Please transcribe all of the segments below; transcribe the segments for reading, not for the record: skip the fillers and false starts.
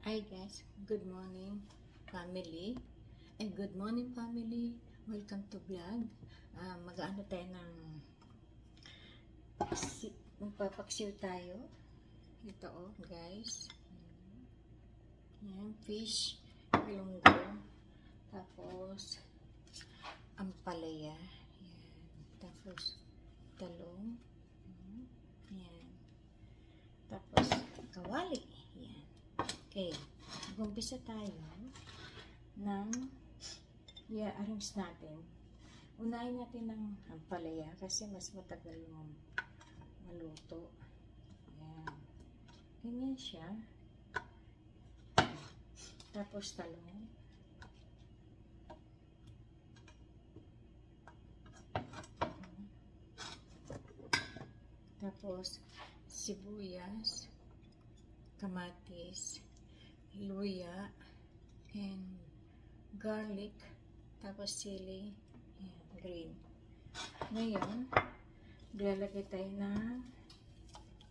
Hi guys, good morning family. Good morning family. Welcome to vlog. Mag-ano tayo ng magpapaksiw tayo. Ito guys. Yan, fish, ilonggo. Tapos ampalaya. Yan. Tapos talong. Yan. Tapos kawali. Yan. Okay, mag-umpisa tayo ng i-arrange natin. Unahin natin ng ampalaya kasi mas matagal yung maluto. Ayan. Ganyan siya. Tapos talong. Tapos sibuyas, kamatis, luya, and garlic, tapos sili, and green. Ngayon, lalagay tayo ng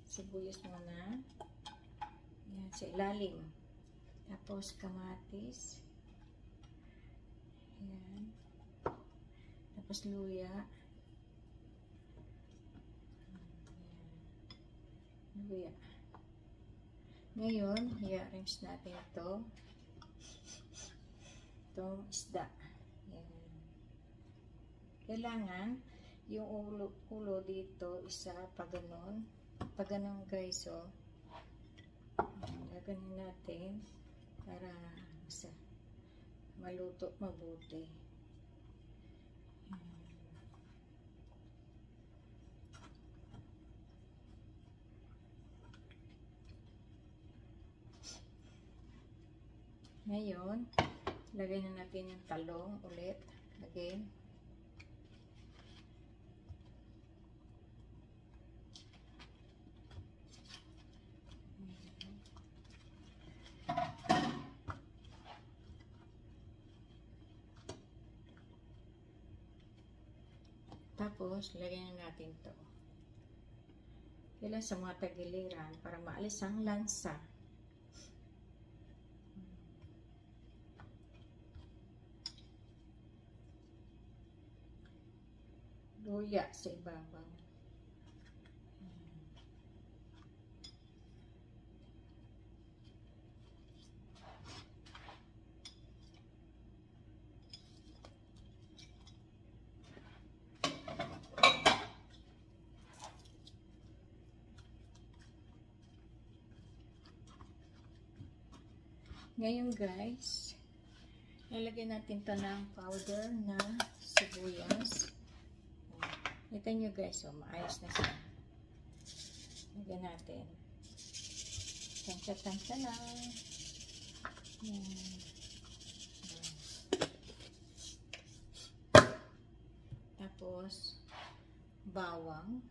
sibuyas muna. Yan, sa ilalim. Tapos kamatis. Yan. Tapos luya. Yan. Luya. Ngayon, i-arrange natin ito. Itong isda. Yan. Kailangan, yung ulo dito, isa pa ganon. Pa ganon guys, oh. Gaganin natin para maluto mabuti. Ngayon, lagay na natin yung talong ulit. Again. Tapos, lagyan na natin to. Kailan sa mga tagiliran para maalis ang lansa. Luya sa ibabaw. Ngayon guys, lalagyan natin ito ng powder na sibuyas. Kita nyo guys, oh, maayos na siya. Lagyan natin. Tansya-tansya lang. Yan. Tapos, bawang.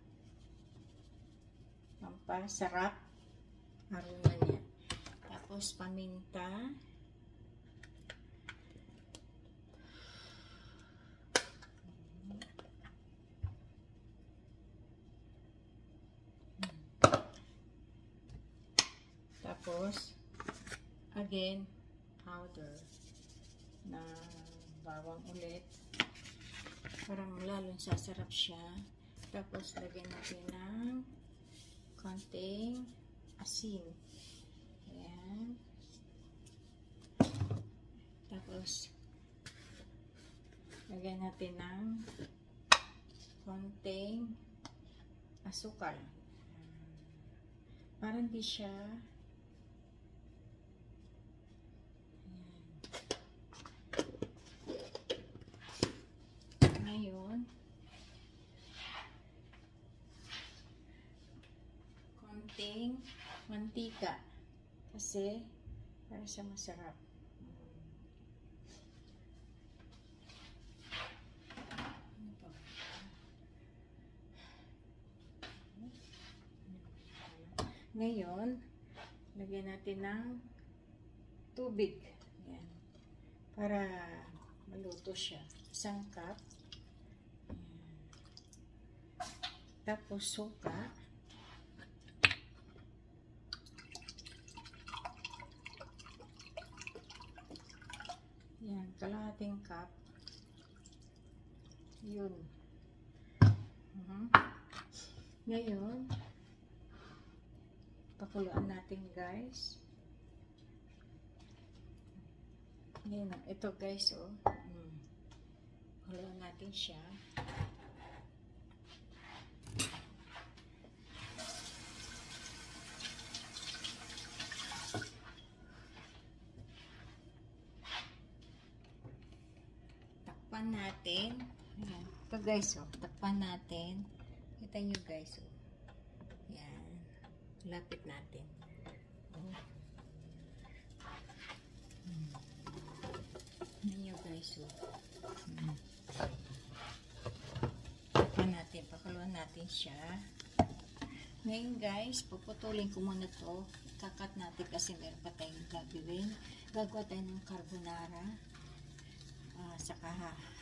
Pampasarap. Aroma niya. Tapos, paminta. Tapos, again, powder na bawang ulit. Parang lalong sasarap siya. Tapos, lagyan natin ng konting asin. Ayan. Tapos, lagyan natin ng konting asukal. Parang di siya ngayon, konting mantika kasi para siya masarap. Ngayon, lagyan natin ng tubig. Yan. Para maluto siya. Isang cup. Tapos suka. Yun. Ngayon, pakuluan natin guys. Ngayon, ito guys, oh. Pakuluan natin siya. Takpan natin. Ayan. Ito guys, oh. Takpan natin. Kita nyo guys, oh. Ayan. Lapit natin. Oh. Ayan nyo guys, oh. Takpan natin. Pakuluan natin siya. Ngayon guys, puputulin ko muna to. Kakat natin kasi meron pa tayong gagawin. Gagawa tayo ng carbonara. Saka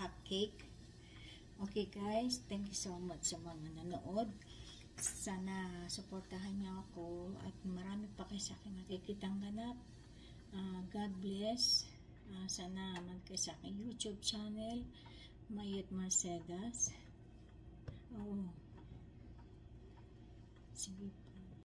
hot cake. Okay guys, thank you so much sa mga nanood. Sana suportahan niyo ako at marami pa kayo sa akin nakikitang ganap. God bless. Sana mag-kayo sa aking YouTube channel, Mayet Mercedes. Oh. Sige